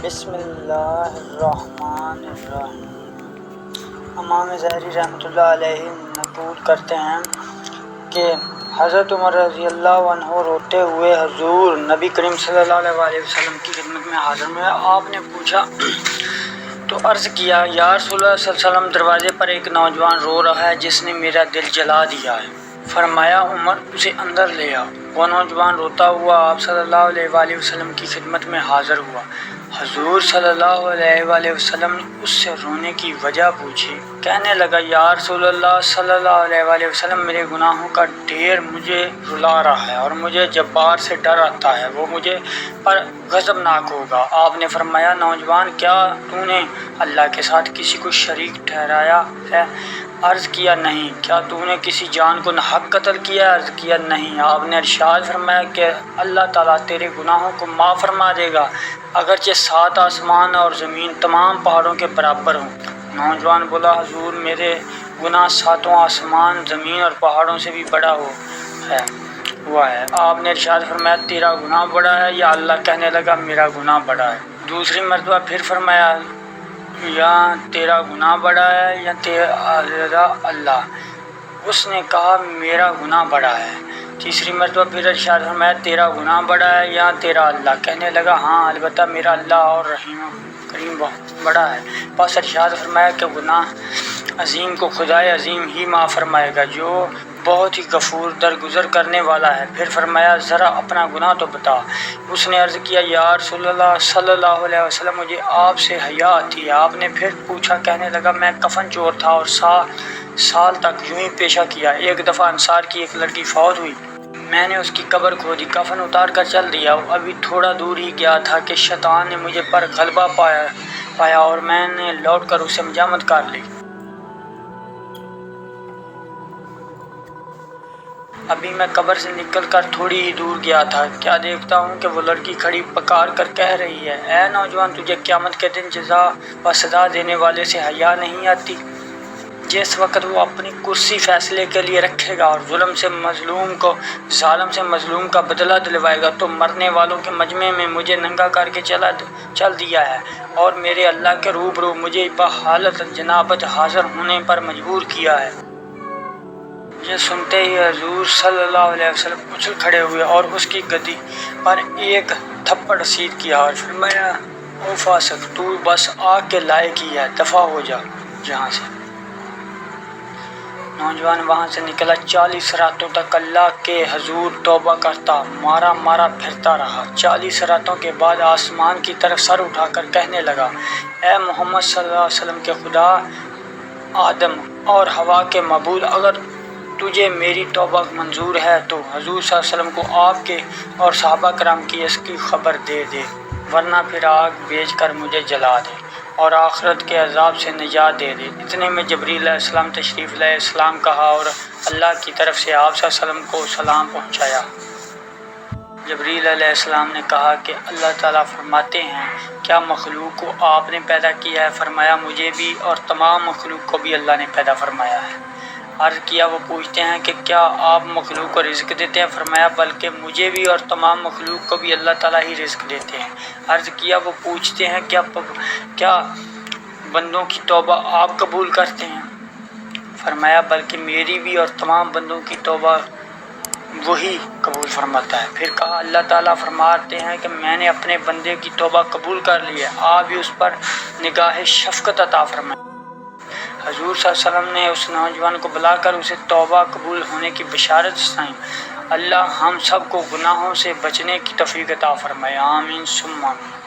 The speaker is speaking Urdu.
بسم اللہ الرحمن الرحیم۔ امام ظاہری رحمۃ اللہ علیہ نقول کرتے ہیں کہ حضرت عمر رضی اللہ عنہ روتے ہوئے حضور نبی کریم صلی اللہ علیہ وسلم کی خدمت میں حاضر ہوئے۔ آپ نے پوچھا تو عرض کیا، یا رسول اللہ صلی اللہ علیہ وسلم، دروازے پر ایک نوجوان رو رہا ہے جس نے میرا دل جلا دیا ہے۔ فرمایا، عمر اسے اندر لے آؤ۔ وہ نوجوان روتا ہوا آپ صلی اللہ علیہ وآلہ وسلم کی خدمت میں حاضر ہوا۔ حضور صلی اللہ علیہ وآلہ وسلم نے اس سے رونے کی وجہ پوچھی۔ کہنے لگا، یا رسول اللہ صلی اللہ علیہ وآلہ وسلم، میرے گناہوں کا ڈھیر مجھے رلا رہا ہے اور مجھے جبار سے ڈر آتا ہے، وہ مجھے پر غضبناک ہوگا۔ آپ نے فرمایا، نوجوان، کیا تو نے اللہ کے ساتھ کسی کو شریک ٹھہرایا ہے؟ عرض کیا، نہیں۔ کیا تو نے کسی جان کو ناحق قتل کیا؟ عرض کیا، نہیں۔ آپ نے ارشاد فرمایا کہ اللہ تعالیٰ تیرے گناہوں کو معاف فرما دے گا، اگرچہ 7 آسمان اور زمین تمام پہاڑوں کے برابر ہوں۔ نوجوان بولا، حضور، میرے گناہ 7 آسمان، زمین اور پہاڑوں سے بھی بڑا ہوا ہے۔ آپ نے ارشاد فرمایا، تیرا گناہ بڑا ہے یا اللہ؟ کہنے لگا، میرا گناہ بڑا ہے۔ دوسری مرتبہ پھر فرمایا، یا تیرا گناہ بڑا ہے یا تیرا اللہ؟ اس نے کہا، میرا گناہ بڑا ہے۔ تیسری مرتبہ پھر ارشاد فرمایا، تیرا گناہ بڑا ہے یا تیرا اللہ؟ کہنے لگا، ہاں البتہ میرا اللہ اور رحیم کریم بہت بڑا ہے۔ بس ارشاد فرمایا کہ گناہ عظیم کو خدائے عظیم ہی معاف فرمائے گا، جو بہت ہی غفور درگزر کرنے والا ہے۔ پھر فرمایا، ذرا اپنا گناہ تو بتا۔ اس نے عرض کیا، یا رسول اللہ صلی اللہ علیہ وسلم، مجھے آپ سے حیا آتی ہے۔ آپ نے پھر پوچھا، کہنے لگا، میں کفن چور تھا اور سال تک یوں ہی پیشہ کیا۔ ایک دفعہ انصار کی ایک لڑکی فوت ہوئی، میں نے اس کی قبر کھودی، کفن اتار کر چل دیا۔ ابھی تھوڑا دور ہی گیا تھا کہ شیطان نے مجھے پر غلبہ پایا اور میں نے لوٹ کر اسے مجامت کر لی۔ ابھی میں قبر سے نکل کر تھوڑی ہی دور گیا تھا، کیا دیکھتا ہوں کہ وہ لڑکی کھڑی پکار کر کہہ رہی ہے، اے نوجوان، تجھے قیامت کے دن جزا و سزا دینے والے سے حیا نہیں آتی؟ جس وقت وہ اپنی کرسی فیصلے کے لیے رکھے گا اور ظالم سے مظلوم کا بدلہ دلوائے گا، تو مرنے والوں کے مجمع میں مجھے ننگا کر کے چل دیا ہے اور میرے اللہ کے روبرو مجھے بحالت جنابت حاضر ہونے پر مجبور کیا ہے۔ یہ سنتے ہی حضور صلی اللہ علیہ وسلم اچھل کھڑے ہوئے اور اس کی گدی پر ایک تھپڑ رسید کیا اور فرمایا، او فاسق، تو بس آگ کے لائق ہی ہے، دفع ہو جا جہاں سے۔ نوجوان وہاں سے نکلا، 40 راتوں تک اللہ کے حضور توبہ کرتا، مارا پھرتا رہا۔ 40 راتوں کے بعد آسمان کی طرف سر اٹھا کر کہنے لگا، اے محمد صلی اللہ علیہ وسلم کے خدا، آدم اور حوا کے معبود، اگر تجھے میری توبہ منظور ہے تو حضور صلی اللہ علیہ وسلم کو آپ کے اور صحابہ کرام کی اس کی خبر دے دے، ورنہ پھر آگ بھیج کر مجھے جلا دے اور آخرت کے عذاب سے نجات دے دے۔ اتنے میں جبریل علیہ السلام تشریف لائے، السلام کہا اور اللہ کی طرف سے آپ صلی اللہ علیہ وسلم کو سلام پہنچایا۔ جبریل علیہ السلام نے کہا کہ اللہ تعالیٰ فرماتے ہیں، کیا مخلوق کو آپ نے پیدا کیا ہے؟ فرمایا، مجھے بھی اور تمام مخلوق کو بھی اللہ نے پیدا فرمایا ہے۔ عرض کیا، وہ پوچھتے ہیں کہ کیا آپ مخلوق کو رزق دیتے ہیں؟ فرمایا، بلکہ مجھے بھی اور تمام مخلوق کو بھی اللہ تعالیٰ ہی رزق دیتے ہیں۔ عرض کیا، وہ پوچھتے ہیں کیا بندوں کی توبہ آپ قبول کرتے ہیں؟ فرمایا، بلکہ میری بھی اور تمام بندوں کی توبہ وہی قبول فرماتا ہے۔ پھر کہا، اللہ تعالیٰ فرماتے ہیں کہ میں نے اپنے بندے کی توبہ قبول کر لی ہے، آپ بھی اس پر نگاہ شفقت عطا فرمائیں۔ حضور صلی اللہ علیہ وسلم نے اس نوجوان کو بلا کر اسے توبہ قبول ہونے کی بشارت سنائی۔ اللہ ہم سب کو گناہوں سے بچنے کی توفیق عطا فرمائے، آمین ثم آمین۔